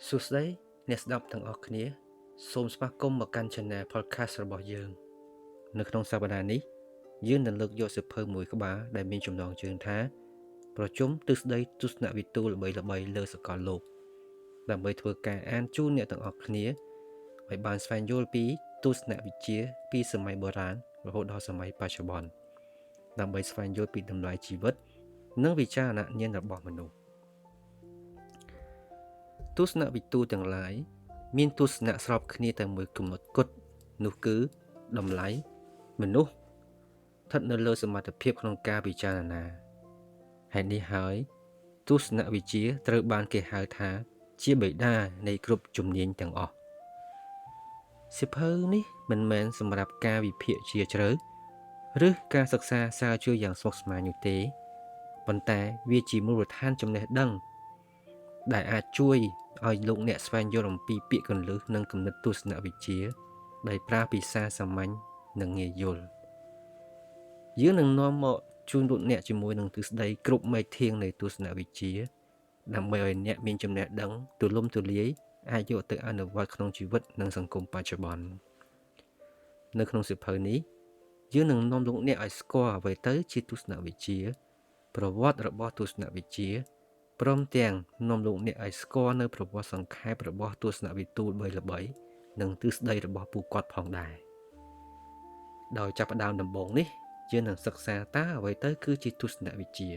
សួស្តីអ្នកស្ដាប់ទាំងអស់គ្នាសូមស្វាគមន៍មកកាន់ Channel Podcast របស់យើងនៅក្នុងសប្តាហ៍នេះយើងនឹងលើកយកសៀវភៅមួយក្បាលដែលមានចំណងជើងថាប្រជុំទិសដីទស្សនវិទូល្បីៗលើសកលលោកដើម្បីធ្វើការអានជូនអ្នកទាំងអស់គ្នាឲ្យបានស្វែងយល់ពីទស្សនវិជ្ជាពីសម័យបុរាណរហូតដល់សម័យបច្ចុប្បន្នដើម្បីស្វែងយល់ពីតម្លៃជីវិតនិងវិចារណញ្ញាណរបស់មនុស្សទស្សនវិទូទាំងឡាយមានទស្សនៈស្របគ្នាតែមួយគំនិតគត់នោះគឺតម្លៃមនុស្សស្ថិតនៅលើសមត្ថភាពក្នុងការពិចារណាហេតុនេះហើយទស្សនវិជ្ជាត្រូវបានគេហៅថាជាបិតានៃគ្រប់ជំនាញទាំងអស់សៀវភៅនេះមិនមែនសម្រាប់ការវិភាគជ្រាលជ្រៅឬការសិក្សាស្រាវជ្រាវយ៉ាងស្មុគស្មាញនោះទេប៉ុន្តែវាជាមូលដ្ឋានចំណេះដឹងដែលអាចជួយឲ្យលោកអ្នកស្វែងយល់អំពីពាក្យគន្លឹះនិងគំនិតទស្សនវិជ្ជាដែលប្រើភាសាសាមញ្ញនិងងាយយល់យើងនឹងនាំមកជូនលោកអ្នកជាមួយនឹងទ្រឹស្ដីគ្រប់មែកធាងនៃទស្សនវិជ្ជាដើម្បីឲ្យអ្នកមានចំណេះដឹងទូលំទូលាយអាចយកទៅអនុវត្តក្នុងជីវិតនិងសង្គមបច្ចុប្បន្ននៅក្នុងសៀវភៅនេះយើងនឹងនាំលោកអ្នកឲ្យស្គាល់អ្វីទៅជាទស្សនវិជ្ជាប្រវត្តិរបស់ទស្សនវិជ្ជាព្រមទាំងនាំលោកអ្នកឲ្យស្គាល់នៅប្រវត្តិសង្ខេបរបស់ទស្សនវិទូល្បីៗនិងទ្រឹស្ដីរបស់ពួកគាត់ផងដែរដោយចាប់ផ្ដើមដំបូងនេះយើងនឹងសិក្សាតើអ្វីទៅគឺជាទស្សនវិជ្ជា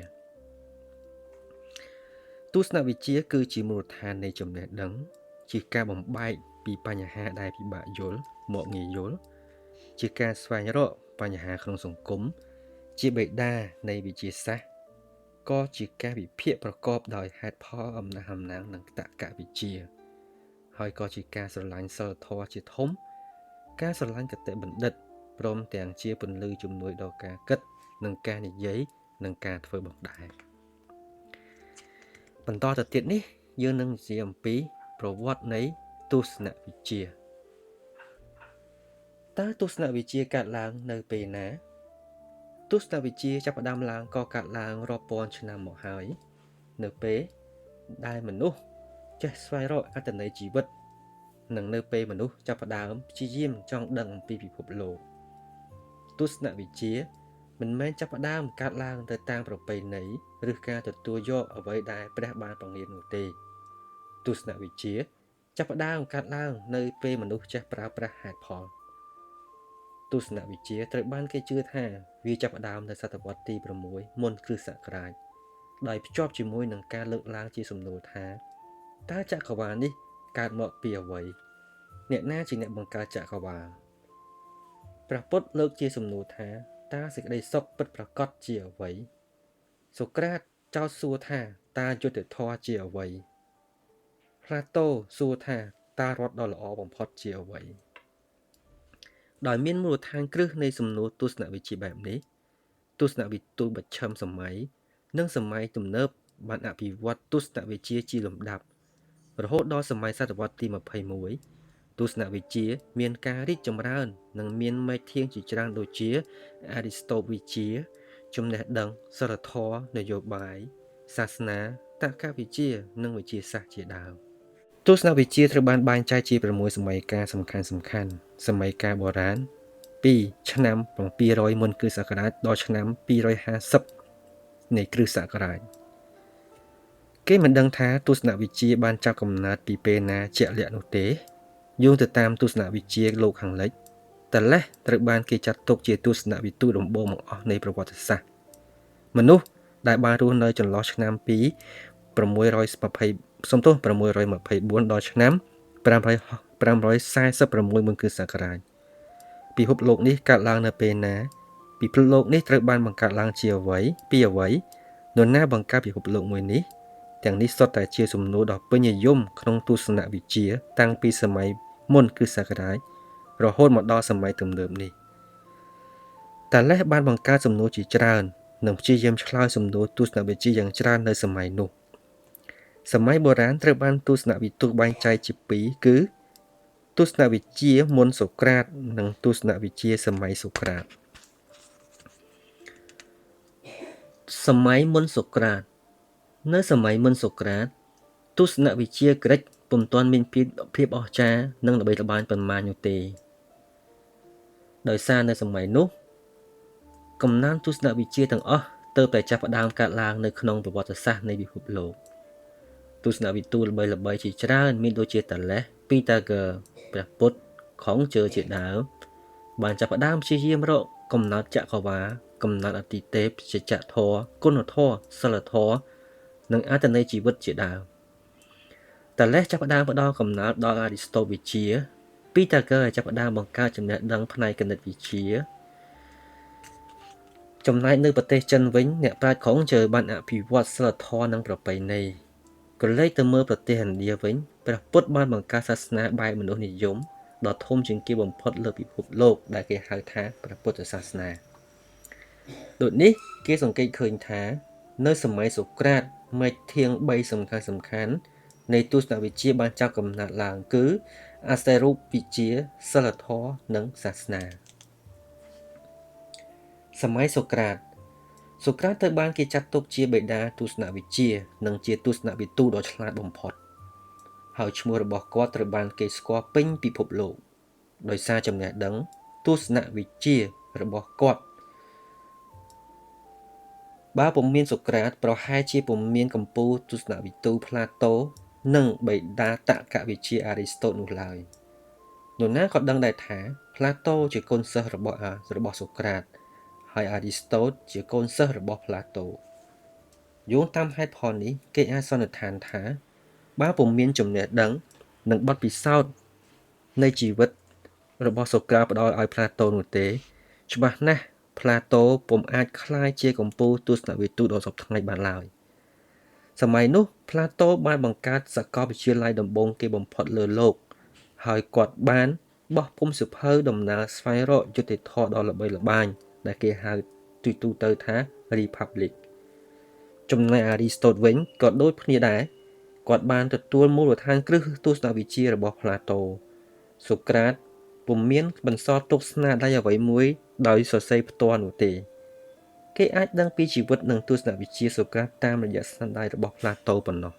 ទស្សនវិជ្ជាគឺជាមូលដ្ឋាននៃចំណេះដឹងជាការបំបែកពីបញ្ហាដែលពិបាកយល់មកងាយយល់ជាការស្វែងរកបញ្ហាក្នុងសង្គមជាបេតានៃវិទ្យាសាស្ត្រក៏ជាការវិភាគប្រកបដោយហេតុផលអំណះអំណាងនិងតក្កវិជ្ជាហើយក៏ជាការស្រឡាញ់សិលធម៌ជាធំការស្រឡាញ់គតិបណ្ឌិតព្រមទាំងជាពន្លឺជំនួយដល់ការគិតនិងការនិយាយនិងការធ្វើផងដែរបន្តទៅទៀតនេះយើងនឹងនិយាយអំពីប្រវត្តិនៃទស្សនវិជ្ជាតើទស្សនវិជ្ជាកើតឡើងនៅពេលណាទស្សនវិជ្ជាចាប់ផ្ដើមឡើងក៏កើតឡើងរាប់ពាន់ឆ្នាំមកហើយនៅពេលដែលមនុស្សចេះស្វែងរកអត្ថន័យជីវិតនិងនៅពេលមនុស្សចាប់ផ្ដើមព្យាយាមចង់ដឹងអំពីពិភពលោកទស្សនវិជ្ជាមិនមែនចាប់ផ្ដើមកើតឡើងទៅតាមប្រពៃណីឬការទទួលយកអ្វីដែលព្រះបានបង្រៀននោះទេទស្សនវិជ្ជាចាប់ផ្ដើមកើតឡើងនៅពេលមនុស្សចេះប្រើប្រាស់ហេតុផលទស្សនវិជ្ជាត្រូវបានគេជឿថាវាចាប់ផ្ដើមនៅសតវត្សទី6មុនគ្រិស្តសករាជដោយភ្ជាប់ជាមួយនឹងការលើកឡើងជាសំណួរថាតើចក្រវាឡនេះកើតមកពីអ្វីអ្នកណាជាអ្នកបង្កើតចក្រវាឡព្រះពុទ្ធលើកជាសំណួរថាតើសេចក្តីសុខពិតប្រាកដជាអ្វីសូក្រាតចោទសួរថាតើយុត្តិធម៌ជាអ្វីផ្លាតូសួរថាតើរដ្ឋដ៏ល្អបំផុតជាអ្វីដោយមានមូលដ្ឋានគ្រឹះនៃសំណួរទស្សនវិជ្ជាបែបនេះទស្សនវិទូបច្ឆិមសម័យនិងសម័យទំនើបបានអភិវឌ្ឍទស្សនវិជ្ជាជាលំដាប់រហូតដល់សម័យសតវត្សទី21ទស្សនវិជ្ជាមានការរីកចម្រើននិងមានមែកធាងជាច្រើនដូចជាអរិស្តូតវិជ្ជាចំណេះដឹងសិលធម៌នយោបាយសាសនាតក្កវិជ្ជានិងវិទ្យាសាស្ត្រជាដើមទស្សនវិជ្ជាត្រូវបានបែងចែកជា6សម័យកាលសំខាន់សម័យកាលបុរាណពីឆ្នាំ700មុនគ្រិស្តសករាជដល់ឆ្នាំ250នៃគ្រិស្តសករាជគេមិនដឹងថាទស្សនវិជ្ជាបានចាប់កំណើតពីពេលណាជាក់លាក់នោះទេយោងទៅតាមទស្សនវិជ្ជាលោកខាងលិចតឡេះត្រូវបានគេចាត់ទុកជាទស្សនវិទូដំបូងបង្អស់នៃប្រវត្តិសាស្ត្រមនុស្សដែលបានរស់នៅចន្លោះឆ្នាំពី624ដល់ឆ្នាំ546មុនគ្រិស្តសករាជពិភពលោកនេះកើតឡើងនៅពេលណាពិភពលោកនេះត្រូវបានបង្កើតឡើងជាអ្វីពីអ្វីនរណាបង្កើតពិភពលោកមួយនេះទាំងនេះសុទ្ធតែជាសំណួរដ៏ពេញនិយមក្នុងទស្សនវិជ្ជាតាំងពីសម័យមុនគ្រិស្តសករាជរហូតមកដល់សម័យទំនើបនេះតាឡេះបានបង្កើតសំណួរជាច្រើននិងព្យាយាមឆ្លើយសំណួរទស្សនវិជ្ជាយ៉ាងច្រើននៅសម័យនោះសម័យបុរាណត្រូវបានទស្សនវិទូបែងចែកជាពីរគឺទស្សនវិជ្ជាមុនសូក្រាតនិងទស្សនវិជ្ជាសម័យសូក្រាតសម័យមុនសូក្រាតនៅសម័យមុនសូក្រាតទស្សនវិជ្ជាក្រិក ពុំទាន់មានភាពអស្ចារ្យនិងល្បីល្បាញប៉ុន្មាននោះទេដោយសារនៅសម័យនោះកំណើនទស្សនវិជ្ជាទាំងអស់ទើបតែចាប់ផ្ដើមកើតឡើងនៅក្នុងប្រវត្តិសាស្ត្រនៃពិភពលោកទស្សនវិទូល្បីៗជាច្រើនមានដូចជាតាឡេស ពីតាហ្គើ ព្រះពុទ្ធ ខុងជើជាដើមបានចាប់ផ្ដើមព្យាយាមរកកំណើតចក្រវាឡកំណើតអតិទេពសច្ចធម៌គុណធម៌សិលធម៌និងអត្ថន័យជីវិតជាដើមតាឡេសចាប់ផ្ដើមផ្ដល់កំណើតដល់អរិស្តូវិទ្យាពីតាហ្គើចាប់ផ្ដើមបង្កើតចំណេះដឹងផ្នែកគណិតវិទ្យាចំណែកនៅប្រទេសចិនវិញអ្នកប្រាជ្ញខុងជើបានអភិវឌ្ឍសិលធម៌និងប្រពៃណីក៏លេចទៅមើលប្រទេសឥណ្ឌាវិញព្រះពុទ្ធបានបង្កើតសាសនាបែបមនុស្សនិយមដ៏ធំជាងគេបំផុតលើពិភពលោកដែលគេហៅថាព្រះពុទ្ធសាសនាដូចនេះគេសង្កេតឃើញថានៅសម័យសូក្រាតមេឃធាង3សំខាន់នៃទស្សនវិជ្ជាបានចាប់កំណើតឡើងគឺអាស្រ័យរូបវិជ្ជាសិលធម៌និងសាសនាសម័យសូក្រាតត្រូវបានគេចាត់ទុកជាបេតាទស្សនវិជ្ជានិងជាទស្សនវិទូដ៏ឆ្លាតបំផុតហើយឈ្មោះរបស់គាត់ត្រូវបានគេស្គាល់ពេញពិភពលោកដោយសារចំណេះដឹងទស្សនវិជ្ជារបស់គាត់បើពុំមានសូក្រាតប្រហែលជាពុំមានកម្ពុជាទស្សនវិទូផ្លាតូនិងបេតាតក្កវិជ្ជាអារីស្តូតនោះឡើយនរណាក៏ដឹងដែរថាផ្លាតូជាកូនសិស្សរបស់សូក្រាតហើយអារីស្តូតជាកូនសិស្សរបស់ផ្លាតូយោងតាមហេតុផលនេះគេអាចសន្និដ្ឋានថាបើពុំមានចំណេះដឹងនិងបទពិសោធន៍នៃជីវិតរបស់សូក្រាតផ្ដល់ឲ្យផ្លាតូនោះទេច្បាស់ណាស់ផ្លាតូពុំអាចក្លាយជាកម្ពុជាទស្សនវិទូដល់សពថ្ងៃបានឡើយសម័យនោះផ្លាតូបានបង្កើតសាកលវិទ្យាល័យដំបូងគេបំផុតលើលោកហើយគាត់បានបោះពុម្ពសៀវភៅដំណើរស្វែងរកយុត្តិធម៌ដ៏ល្បីល្បាញដែលគេហៅទូទៅថា Republic ចំណែកអារីស្តូតវិញក៏ដូចគ្នាដែរគាត់បានទទួលមូលដ្ឋានគ្រឹះទស្សនវិជ្ជារបស់ផ្លាតូសូក្រាតពុំមានបន្សល់ទុកស្នាដៃអ្វីមួយដោយសរសេរផ្ទាល់នោះទេគេអាចដឹងពីជីវិតនិងទស្សនវិជ្ជាសូក្រាតតាមរយៈស្នាដៃរបស់ផ្លាតូប៉ុណ្ណោះ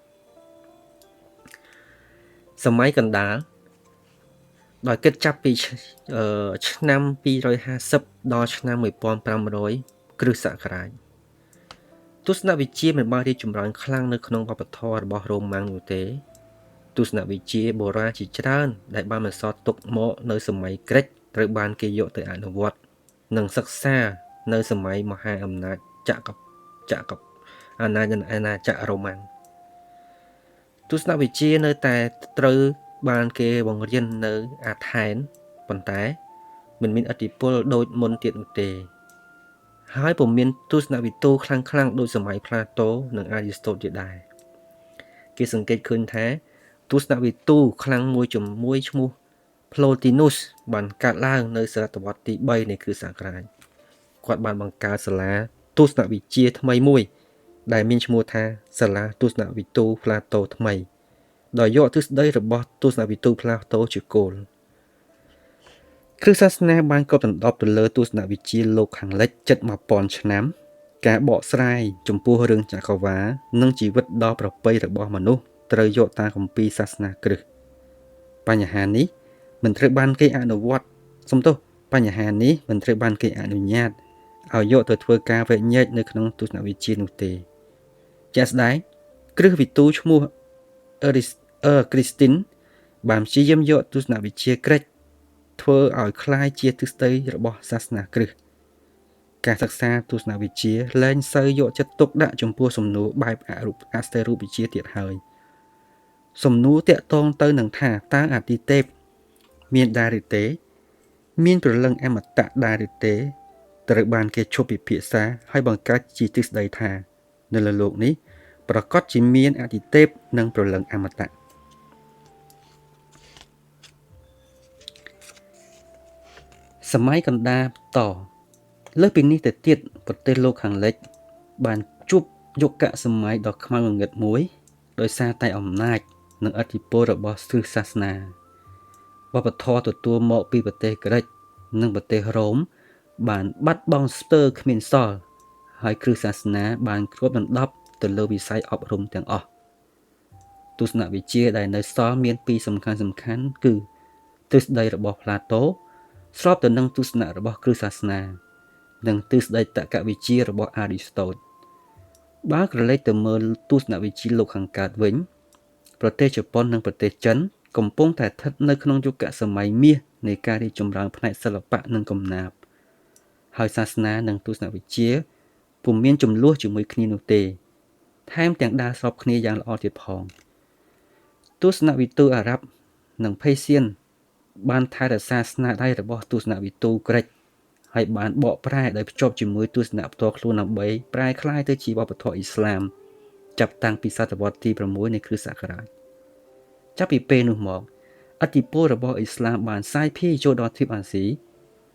សម័យកណ្ដាលដោយគិតចាប់ពីឆ្នាំ250ដល់ឆ្នាំ1500គ្រិស្តសករាជទស្សនវិជ្ជាមិនបានរីកចម្រើនខ្លាំងនៅក្នុងវប្បធម៌របស់រ៉ូម៉ាំងនោះទេទស្សនវិជ្ជាបុរាណជាច្រើនដែលបានបន្សល់ទុកមកនៅសម័យក្រិកត្រូវបានគេយកទៅអនុវត្តនិងសិក្សានៅសម័យមហាអំណាចអាណាចក្ររ៉ូម៉ាំងទស្សនវិជ្ជានៅតែត្រូវបានគេបង្រៀននៅអាថែនប៉ុន្តែមិនមានឥទ្ធិពលដូចមុនទៀតនោះទេហើយពុំមានទស្សនវិទូខ្លាំងដូចសម័យផ្លាតូនិងអារីស្តូតទៀតដែរគេសង្កេតឃើញថាទស្សនវិទូខ្លាំងមួយជាមួយឈ្មោះ Plotinus បានកើតឡើងនៅសតវត្សទី3នៃគ្រិស្តសករាជគាត់បានបង្កើតសាលាទស្សនវិជ្ជាថ្មីមួយដែលមានឈ្មោះថាសាលាទស្សនវិទូផ្លាតូថ្មីដោយយកទ្រឹស្ដីរបស់ទស្សនវិទូផ្លាតូជាគោលគ្រិស្តសាសនាបានគប់ដណ្ដប់ទៅលើទស្សនវិជ្ជាលោកខាងលិចជិត 1000 ឆ្នាំការបកស្រាយចំពោះរឿងចក្រវាឡនិងជីវិតដ៏ប្រពៃរបស់មនុស្សត្រូវយកតាមគម្ពីរសាសនាគ្រិស្តបញ្ហានេះមិនត្រូវបានគេអនុញ្ញាតឲ្យយកទៅធ្វើការវែកញែកនៅក្នុងទស្សនវិជ្ជានោះទេជាក់ស្ដែងគ្រឹះវិទូឈ្មោះគ្រីស្ទីនបានព្យាយាមយកទស្សនវិជ្ជាក្រិកធ្វើឲ្យคล้ายជាទ្រឹស្ដីរបស់សាសនាគ្រិស្តការសិក្សាទស្សនវិជ្ជាលែងសូវយកចិត្តទុកដាក់ចំពោះសំណួរបែបអស្ចារ្យរូបវិជ្ជាទៀតហើយសំណួរតាក់ទងទៅនឹងថាតើអាទិទេពមានដែរឬទេមានព្រលឹងអមតៈដែរឬទេត្រូវបានគេឈប់ពិភាក្សាហើយបង្កើតជាទ្រឹស្ដីថានៅលើโลกនេះប្រកាសជាមានអាទិទេពនិងព្រលឹងអមតៈសម័យកណ្ដាលតលើសពីនេះទៅទៀតប្រទេសលោកខាងលិចបានជួបយុគសម័យដ៏ខ្មៅងងឹតមួយដោយសារតែអំណាចនិងឥទ្ធិពលរបស់គ្រឹះសាសនាវប្បធម៌ទទួលមកពីប្រទេសក្រិកនិងប្រទេសរ៉ូមបានបាត់បង់ស្ទើរគ្មានសល់ហើយគ្រឹះសាសនាបានគ្របដណ្ដប់ទៅលើវិស័យអប់រំទាំងអស់ទ ទស្សនវិជ្ជាដែលនៅសល់មានពីរសំខាន់គឺទ្រឹស្ដីរបស់ផ្លាតូស្របទៅនឹងទស្សនៈរបស់គ្រឹះសាសនានិងទ្រឹស្ដីតក្កវិជ្ជារបស់អារីស្តូតបើក្រឡេកទៅមើលទស្សនវិជ្ជាលោកខាងកើតវិញប្រទេសជប៉ុននិងប្រទេសចិនកំពុងតែស្ថិតនៅក្នុងយុគសម័យមាសនៃការរីកចម្រើនផ្នែកសិល្បៈនិងកំណាព្យហើយសាសនានិងទស្សនវិជ្ជាពុំមានចំនួនជាមួយគ្នានោះទេថែមទាំងដើរស្របគ្នាយ៉ាងល្អទៀតផងទស្សនវិទូអារ៉ាប់និងភេសៀនបានថែរក្សាស្នាដៃរបស់ទស្សនវិទូក្រិចហើយបានបកប្រែដោយភ្ជាប់ជាមួយទស្សនៈផ្ទាល់ខ្លួនដើម្បីប្រែក្លាយទៅជាវប្បធម៌អ៊ីស្លាមចាប់តាំងពីសតវត្សទី6នៃគ្រិស្តសករាជចាប់ពីពេលនោះមកឥទ្ធិពលរបស់អ៊ីស្លាមបានសាយភាយចូលដល់ទ្វីបអាស៊ី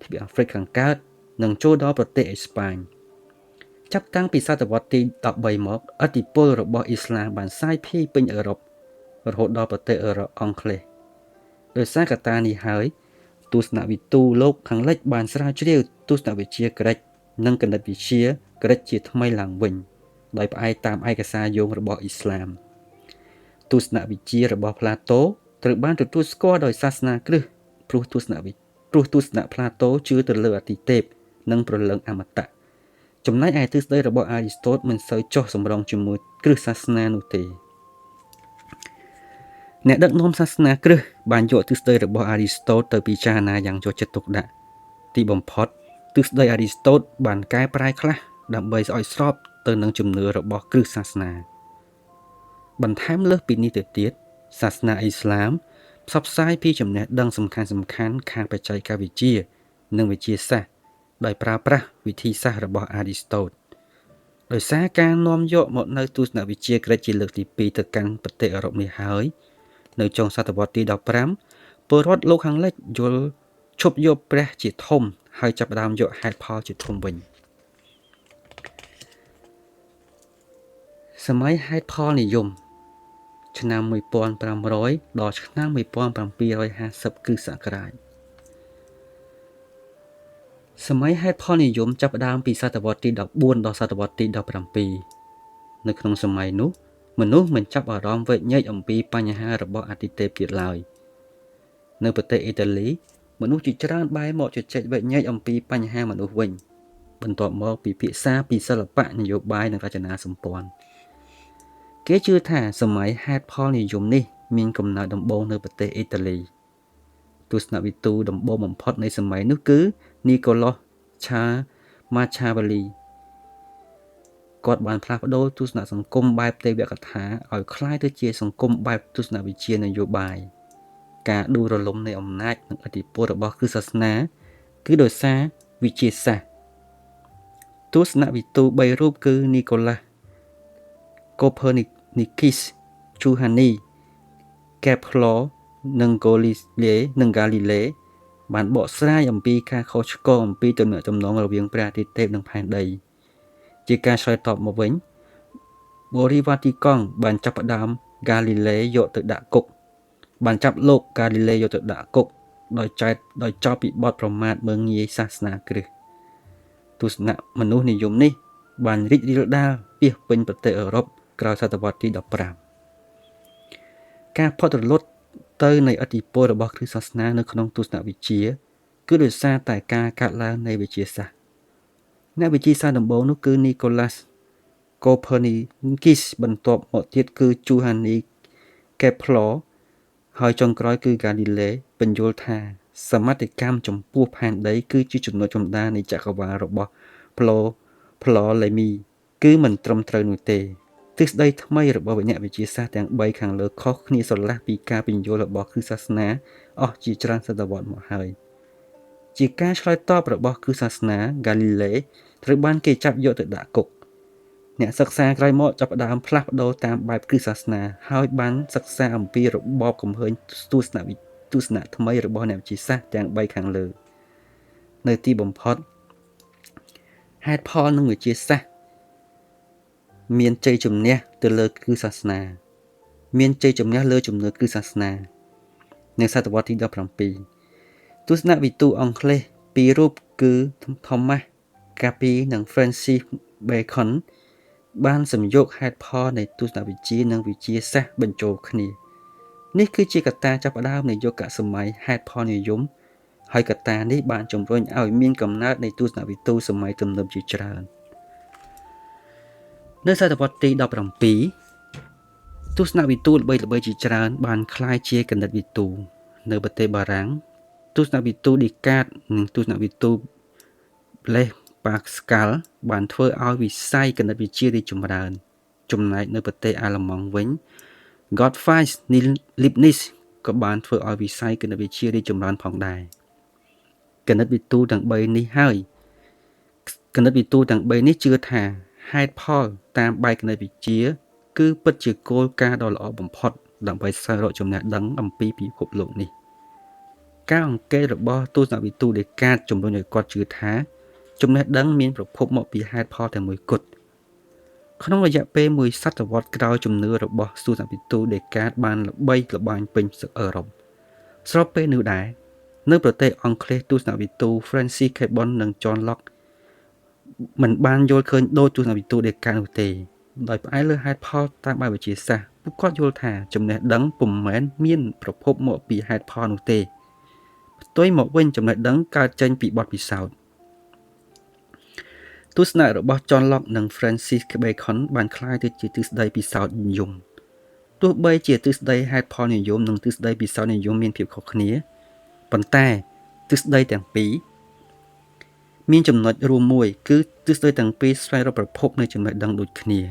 ទ្វីបអាហ្វ្រិកខាងកើតនិងចូលដល់ប្រទេសអេស្ប៉ាញចាប់តាំងពីសតវត្សទី13មកឥទ្ធិពលរបស់អ៊ីស្លាមបានសាយភាយពេញអឺរ៉ុបរហូតដល់ប្រទេសអឺរ៉ុបអង់គ្លេសដោយសារកត្តានេះហើយទស្សនវិទូលោកខាងលិចបានស្រាវជ្រាវទស្សនវិជ្ជាក្រិចនិងគណិតវិទ្យាក្រិចជាថ្មីឡើងវិញដោយផ្អែកតាមឯកសារយោងរបស់អ៊ីស្លាមទស្សនវិជ្ជារបស់ផ្លាតូត្រូវបានទទួលស្គាល់ដោយសាសនាគ្រិស្តព្រោះទស្សនផ្លាតូជឿទៅលើអាទិទេពនិងព្រលឹងអមតៈចំណែកឯទ្រឹស្ដីរបស់អារីស្តូតមិនសូវចុះសម្រុងជាមួយគ្រឹះសាសនានោះទេអ្នកដឹកនាំសាសនាគ្រិស្តបានយកទ្រឹស្ដីរបស់អារីស្តូតទៅពិចារណាយ៉ាងយកចិត្តទុកដាក់ទីបំផុតទ្រឹស្ដីអារីស្តូតបានកែប្រែខ្លះដើម្បីឲ្យស្របទៅនឹងជំនឿរបស់គ្រឹះសាសនាបន្ថែមលើសពីនេះទៅទៀតសាសនាអ៊ីស្លាមផ្សព្វផ្សាយពីចំណេះដឹងសំខាន់ខាងបច្ចេកវិទ្យានិងវិទ្យាសាស្ត្រដោយប្រើប្រាស់វិធីសាស្ត្ររបស់អារីស្តូតដោយសារការនាំយកមកនៅទស្សនវិជ្ជាក្រិចជាលើកទី2ទៅកាន់ប្រទេសអឺរ៉ុបនេះហើយនៅចុងសតវត្សទី15ពលរដ្ឋលោកខាងលិចយល់ឈប់យកព្រះជាធំហើយចាប់ផ្ដើមយកហេតុផលជាធំវិញសម័យហេតុផលនិយមឆ្នាំ1500ដល់ឆ្នាំ1750គ្រិស្តសករាជសម័យហេតុផលនិយមចាប់ផ្ដើមពីសតវត្សទី14ដល់សតវត្សទី17នៅក្នុងសម័យនោះមនុស្សមិនចាប់អារម្មណ៍វែកញែកអំពីបញ្ហារបស់អាទិទេពទៀតឡើយនៅប្រទេសអ៊ីតាលីមនុស្សជាច្រើនបែរមកជជែកវែកញែកអំពីបញ្ហាមនុស្សវិញបន្ទាប់មកពិភាក្សាពីសិល្បៈនយោបាយនិងរចនាសម្ព័ន្ធគេជឿថាសម័យហេតុផលនិយមនេះមានកំណើតដំបូងនៅប្រទេសអ៊ីតាលីទស្សនវិទូដំបូងបំផុតនៃសម័យនោះគឺនីកូឡូសឆាម៉ាឆាវ៉ាលីគាត់បានផ្លាស់ប្ដូរទស្សនៈសង្គមបែបទេវកថាឲ្យคล้ายទៅជាសង្គមបែបទស្សនវិជ្ជានយោបាយការដួលរលំនៃអំណាចនិងឥទ្ធិពលរបស់គ្រឹះសាសនាគឺដោយសារវិទ្យាសាស្ត្រទស្សនវិទូ3រូបគឺនីកូឡាស់កូភើនីគីសជូហានីកេប្លរនិងហ្គាលីលេបានបកស្រាយអំពីការខុសឆ្គងអំពីទំនាក់ទំនងរវាងព្រះអាទិទេពនិងផែនដីជាការឆ្លើយតបមកវិញបូរីវ៉ាទីកង់បានចាប់ផ្ដើមហ្គាលីលេយកទៅដាក់គុកបានចាប់លោកហ្គាលីលេយកទៅដាក់គុកដោយចោទពីបទប្រមាថមើលងាយសាសនាគ្រិស្តទស្សនៈមនុស្សនិយមនេះបានរីករាលដាលពាសពេញប្រទេសអឺរ៉ុបក្រោយសតវត្សទី15ការផុតរលត់ទៅនៃឥទ្ធិពលរបស់គ្រឹះសាសនានៅក្នុងទស្សនវិជ្ជាគឺដោយសារតែការកាត់ឡើងនៃវិទ្យាសាស្ត្រអ្នកវិទ្យាសាស្ត្រដំបូងនោះគឺនីកូឡាស់កូភើនីគីសបន្ទាប់មកទៀតគឺជូហានីកេប្លរហើយចុងក្រោយគឺហ្គាលីលេបញ្យល់ថាសមត្ថកម្មចំពោះផែនដីគឺជាចំណុចចម្តានៃចក្រវាឡរបស់ផ្លលេមីគឺមិនត្រឹមត្រូវនោះទេទ្រឹស្ដីថ្មីរបស់អ្នកវិទ្យាសាស្ត្រទាំង3ខាងលើខុសគ្នាស្រឡះពីការពន្យល់របស់គ្រឹះសាសនាអស់ជាច្រើនសតវត្សមកហើយជាការឆ្លើយតបរបស់គ្រឹះសាសនាហ្គាលីលេត្រូវបានគេចាប់យកទៅដាក់គុកអ្នកសិក្សាក្រោយមកចាប់ផ្ដើមផ្លាស់ប្ដូរតាមបែបគ្រឹះសាសនាហើយបានសិក្សាអំពីរបបកំហើញទស្សនៈថ្មីរបស់អ្នកវិទ្យាសាស្ត្រទាំង3ខាងលើនៅទីបំផុតហេតុផលនិងវិទ្យាសាស្ត្រមានជ័យជំនះទៅលើគ្រឹះសាសនាមានជ័យជំនះលើជំនឿគ្រឹះសាសនានៅសតវត្សទី17ទស្សនវិទូអង់គ្លេសពីររូបគឺ Thomas Capi និង Francis Bacon បានសំយកហេតុផលនៃទស្សនវិជ្ជានិងវិទ្យាសាស្ត្របញ្ចូលគ្នានេះគឺជាកត្តាចាប់ផ្ដើមនៃយុគសម័យហេតុផលនិយមហើយកត្តានេះបានជំរុញឲ្យមានកំណើតនៃទស្សនវិទូសម័យទំនើបជាច្រើននៅសតវត្សទី17ទស្សនវិទូល្បីៗជាច្រើនបានក្លាយជាគណិតវិទូនៅប្រទេសបារាំងទស្សនវិទូដេកាតនិងទស្សនវិទូBlaise Pascal បានធ្វើឲ្យវិស័យគណិតវិទ្យារីកចម្រើនចំណែកនៅប្រទេសអាល្លឺម៉ង់វិញ Gottfried Leibniz ក៏បានធ្វើឲ្យវិស័យគណិតវិទ្យារីកចម្រើនផងដែរគណិតវិទូទាំង3នេះជឿថាហេតុផលតាមបែបគណិតវិទ្យាគឺពិតជាគោលការណ៍ដ៏ល្អបំផុតដើម្បីស្វែងរកចំណេះដឹងអំពីពិភពលោកនេះការអង្កេតរបស់ទស្សនវិទូដេកាតជំរុញឲ្យគាត់ជឿថាចំណេះដឹងមានប្រភពមកពីហេតុផលតែមួយគត់ក្នុងរយៈពេលមួយសតវត្សក្រោយជំនឿរបស់ទស្សនវិទូដេកាតបានល្បីល្បាញពេញអឺរ៉ុបស្របពេលនោះដែរនៅប្រទេសអង់គ្លេសទស្សនវិទូ Francis Bacon និង John Locke មិនបានយល់ឃើញដូចទស្សនវិទូដេកាតនោះទេដោយផ្អែកលើហេតុផលតាមបែបវិទ្យាសាស្ត្រពួកគាត់យល់ថាចំណេះដឹងពុំមែនមានប្រភពមកពីហេតុផលនោះទេផ្ទុយមកវិញចំណេះដឹងកើតចេញពីបទពិសោធន៍ទស្សនៈរបស់ John Locke និង Francis Bacon បានក្លាយទៅជាទ្រឹស្ដីពិសោធន៍និយមទោះបីជាទ្រឹស្ដីហេតុផលនិយមនិងទ្រឹស្ដីពិសោធន៍និយមមានភាពខុសគ្នាប៉ុន្តែទ្រឹស្ដីទាំងពីរមានចំណុចរួមមួយគឺទ្រឹស្ដីទាំងពីរស្វែងរកប្រភពនៃចំណេះដឹងដូចគ្នា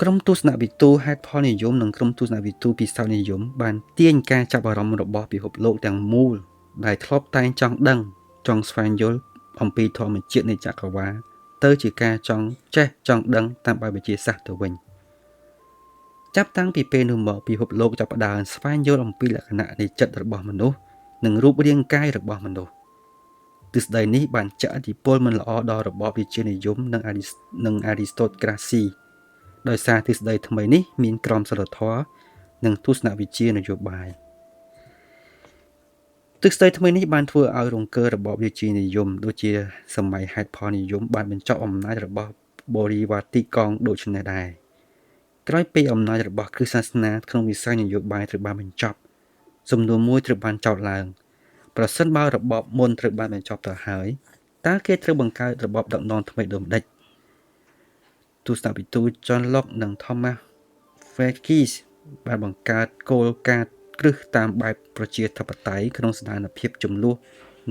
ក្រុមទស្សនវិទូហេតុផលនិយមនិងក្រុមទស្សនវិទូពិសោធន៍និយមបានទាញការចាប់អារម្មណ៍របស់ពិភពលោកទាំងមូលដែលធ្លាប់តែងចង់ដឹងចង់ស្វែងយល់អំពីធម្មជាតិនៃចក្រវាឡទៅជាការចង់ចេះចង់ដឹងតាមបែបវិទ្យាសាស្ត្រទៅវិញចាប់តាំងពីពេលនោះមកពិភពលោកចាប់ផ្ដើមស្វែងយល់អំពីលក្ខណៈនៃចិត្តរបស់មនុស្សនិងរូបរាងកាយរបស់មនុស្សទ្រឹស្ដីនេះបានជះឥទ្ធិពលមិនល្អដល់របបវិជ្ជានិយមនិង Aristocracy ដោយសារទ្រឹស្ដីថ្មីនេះមានក្រមសីលធម៌និងទស្សនវិជ្ជានយោបាយទ្រឹស្ដីថ្មីនេះបានធ្វើឲ្យរង្គើរបបវិជ្ជានិយមដូចជាសម័យហេតុផលនិយមបានបញ្ចប់អំណាចរបស់បរិវាទីកងដូចនេះដែរក្រោយពីអំណាចរបស់គ្រិស្តសាសនាក្នុងវិស័យនយោបាយត្រូវបានបញ្ចប់សំណួរមួយត្រូវបានចោទឡើងប្រសិនបើរបបមុនត្រូវបានបញ្ចប់ទៅហើយតើគេត្រូវបង្កើតរបបដឹកនាំថ្មីដូចម្តេចទស្សនវិទូ John Locke និង Thomas Farquhar បានបង្កើតគោលការណ៍គ្រឹះតាមបែបប្រជាធិបតេយ្យក្នុងស្ថានភាពចំនួន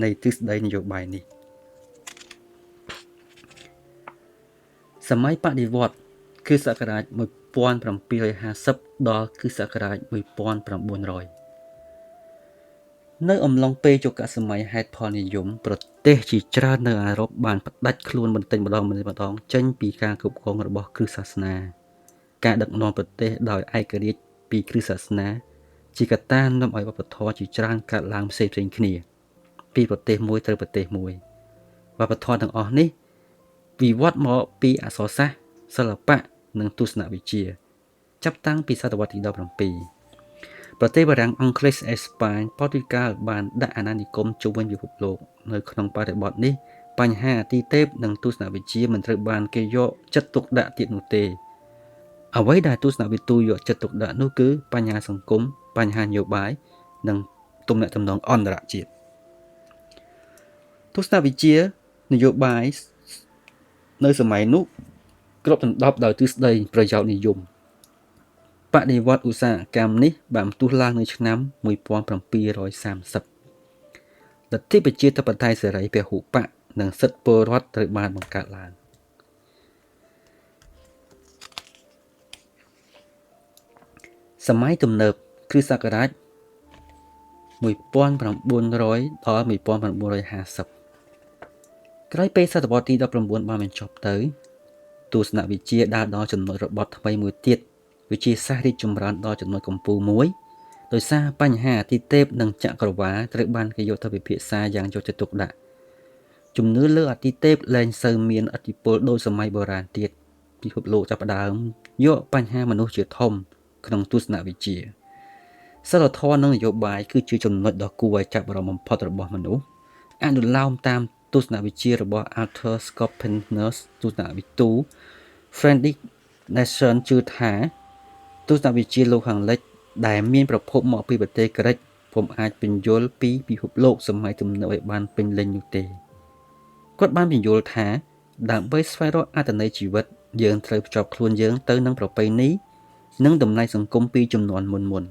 នៃទ្រឹស្ដីនយោបាយនេះសម័យបដិវត្តន៍គឺសករាជ1750ដល់គឺសករាជ1900នៅអំឡុងពេលយុគសម័យហេតុផលនិយមប្រទេសជាច្រើននៅអឺរ៉ុបបានផ្ដាច់ខ្លួនបន្តិចម្ដងចេញពីការគ្រប់គ្រងរបស់គ្រិស្តសាសនាការដឹកនាំប្រទេសដោយឯករាជ្យពីគ្រិស្តសាសនាជាកត្តានាំឲ្យវប្បធម៌ជាច្រើនកើតឡើងផ្សេងៗគ្នាពីប្រទេសមួយទៅប្រទេសមួយវប្បធម៌ទាំងអស់នេះវិវត្តមកពីអក្សរសាស្ត្រសិល្បៈនិងទស្សនវិជ្ជាចាប់តាំងពីសតវត្សទី17ប្រទេសបារាំងអង់គ្លេសអេស្ប៉ាញប៉ូទុយហ្គាល់បានដាក់អាណានិគមជុំវិញពិភពលោកនៅក្នុងបរិបទនេះបញ្ហាអាទិទេពនិងទស្សនវិជ្ជាមិនត្រូវបានគេយកចិត្តទុកដាក់ទៀតនោះទេអ្វីដែលទស្សនវិទូយកចិត្តទុកដាក់នោះគឺបញ្ហាសង្គមបញ្ហានយោបាយនិងទំនាក់ទំនងអន្តរជាតិទស្សនវិជ្ជានយោបាយនៅសម័យនោះគ្របដណ្ដប់ដោយទ្រឹស្ដីប្រយោជន៍និយមបដិវត្តឧស្សាហកម្មនេះបានផ្ទុះឡើងនៅឆ្នាំ1730លទ្ធិប្រជាធិបតេយ្យសេរីពហុបកនិងសិទ្ធិពលរដ្ឋត្រូវបានបង្កើតឡើងសម័យទំនើបគ្រិស្តសករាជ1900ដល់1950ក្រោយពេលសតវត្សទី19បានបញ្ចប់ទៅទស្សនវិជ្ជាដើរដល់ចំណុចរបត់ថ្មីមួយទៀតវិទ្យាសាស្ត្ររីកចម្រើនដល់ចំណុចកំពូលមួយដោយសារបញ្ហាអាទិទេពនិងចក្រវាឡត្រូវបានគេយកទៅពិភាក្សាយ៉ាងយកចិត្តទុកដាក់ជំនឿលើអាទិទេពលែងសូវមានឥទ្ធិពលដូចសម័យបុរាណទៀតពិភពលោកចាប់ផ្ដើមយកបញ្ហាមនុស្សជាធំក្នុងទស្សនវិជ្ជាសិលធម៌និងនយោបាយគឺជាចំណុចដ៏គួរឲ្យចាប់អារម្មណ៍បំផុតរបស់មនុស្សអនុលោមតាម ទស្សនវិជ្ជារបស់ Arthur Scopenus ទស្សនវិទូ Friedrich Nietzsche ជឿថាទស្សនវិជ្ជាលោកខាងលិចដែលមានប្រភពមកពីប្រទេសក្រិកពុំអាចពន្យល់ពីពិភពលោកសម័យទំនើបឲ្យបានពេញលេញនោះទេគាត់បានពន្យល់ថាដើម្បីស្វែងរកអត្ថន័យជីវិតយើងត្រូវភ្ជាប់ខ្លួនយើងទៅនឹងប្រពៃណីនិងតំណែងសង្គមពីជំនាន់មុន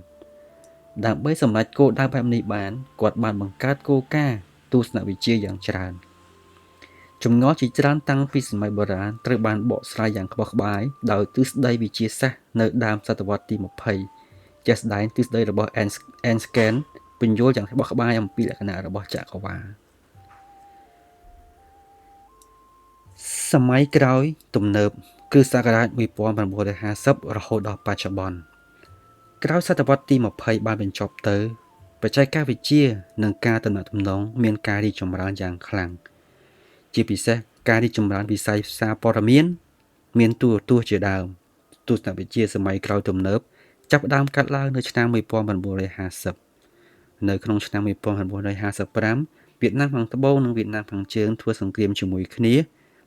ដើម្បីសម្រេចគោលដៅបែបនេះបានគាត់បានបង្កើតគោលការណ៍ទស្សនវិជ្ជាយ៉ាងច្រើនចម្ងល់ជាច្រើនតាំងពីសម័យបុរាណត្រូវបានបកស្រាយយ៉ាងក្បោះក្បាយដោយទ្រឹស្ដីវិទ្យាសាស្ត្រនៅដើមសតវត្សទី20ជាក់ស្ដែងទ្រឹស្ដីរបស់ Einstein ពន្យល់យ៉ាងក្បោះក្បាយអំពីលក្ខណៈរបស់ចក្រវាឡសម័យក្រោយទំនើបគ្រិស្តសករាជ1950រហូតដល់បច្ចុប្បន្នក្រោយសតវត្សទី20បានបញ្ចប់ទៅបច្ចេកវិទ្យានិងការទំនាក់ទំនងមានការរីកចម្រើនយ៉ាងខ្លាំងជាពិសេសការរីកចម្រើនវិស័យសារព័ត៌មានទូរទស្សន៍ជាដើមទស្សនវិជ្ជាសម័យក្រោយទំនើបចាប់ផ្ដើមកាត់ឡើងនៅឆ្នាំ1950នៅក្នុងឆ្នាំ1955វៀតណាមខាងត្បូងនិងវៀតណាមខាងជើងធ្វើសង្គ្រាមជាមួយគ្នា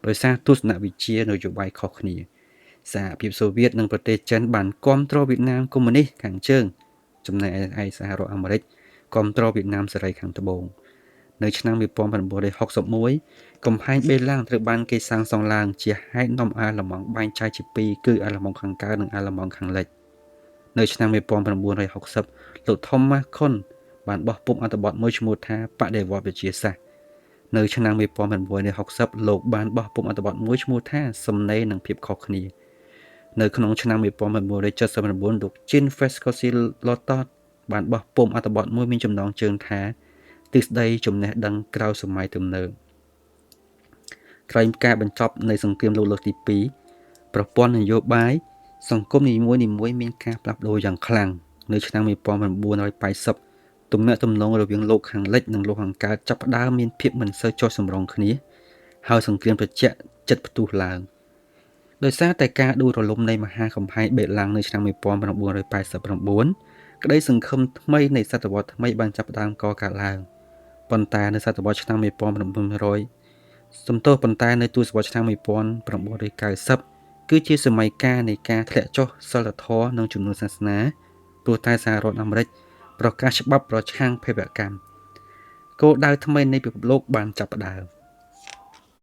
ដោយសារទស្សនវិជ្ជានយោបាយខុសគ្នាសហភាពសូវៀតនិងប្រទេសចិនបានគាំទ្រវៀតណាមកុម្មុយនីសខាងជើងចំណែកឯសហរដ្ឋអាមេរិកគាំទ្រវៀតណាមសេរីខាងត្បូងនៅឆ្នាំ1961កំផែងបេឡាំងត្រូវបានគេសាងសង់ឡើងជាហេតុនាំអាល្លឺម៉ង់បែងចែកជាពីរគឺអាល្លឺម៉ង់ខាងកើតនិងអាល្លឺម៉ង់ខាងលិចនៅឆ្នាំ1960លោក Thomas Kuhn បានបោះពុម្ពអត្ថបទមួយឈ្មោះថាបដិវត្តន៍វិទ្យាសាស្ត្រនៅឆ្នាំ1960លោកបានបោះពុម្ពអត្ថបទមួយឈ្មោះថាសំណេរនិងភាពខុសគ្នានៅក្នុងឆ្នាំ1979លោក Jean Frescoe Lotot បានបោះពុម្ពអត្ថបទមួយមានចំណងជើងថាទ្រឹស្ដីចំណេះដឹងក្រោយសម័យទំនើបក្រោយការបញ្ចប់នៃសង្គ្រាមលោកលើកទី2ប្រព័ន្ធនយោបាយសង្គមនីមួយៗមានការផ្លាស់ប្ដូរយ៉ាងខ្លាំងនៅឆ្នាំ1980ទំនាក់ទំនងរវាងលោកខាងលិចនិងលោកខាងកើតចាប់ផ្ដើមមានភាពមិនសូវចុះសម្រុងគ្នាហើយសង្គ្រាមត្រជាក់ជិតផ្ទុះឡើងដោយសារតែការដួលរលំនៃមហាកំផែងបេឡាំងនៅឆ្នាំ1989ក្តីសង្ឃឹមថ្មីនៃសតវត្សថ្មីបានចាប់ផ្ដើមកកើតឡើងប៉ុន្តែនៅសតវត្សឆ្នាំប៉ុន្តែនៅទសវត្សរ៍ឆ្នាំ1990គឺជាសម័យកាលនៃការធ្លាក់ចុះសិលធម៌និងជំនឿសាសនាព្រោះតែសហរដ្ឋអាមេរិកប្រកាសច្បាប់ប្រឆាំងភេរវកម្មគោលដៅថ្មីនៃពិភពលោកបានចាប់ផ្ដើម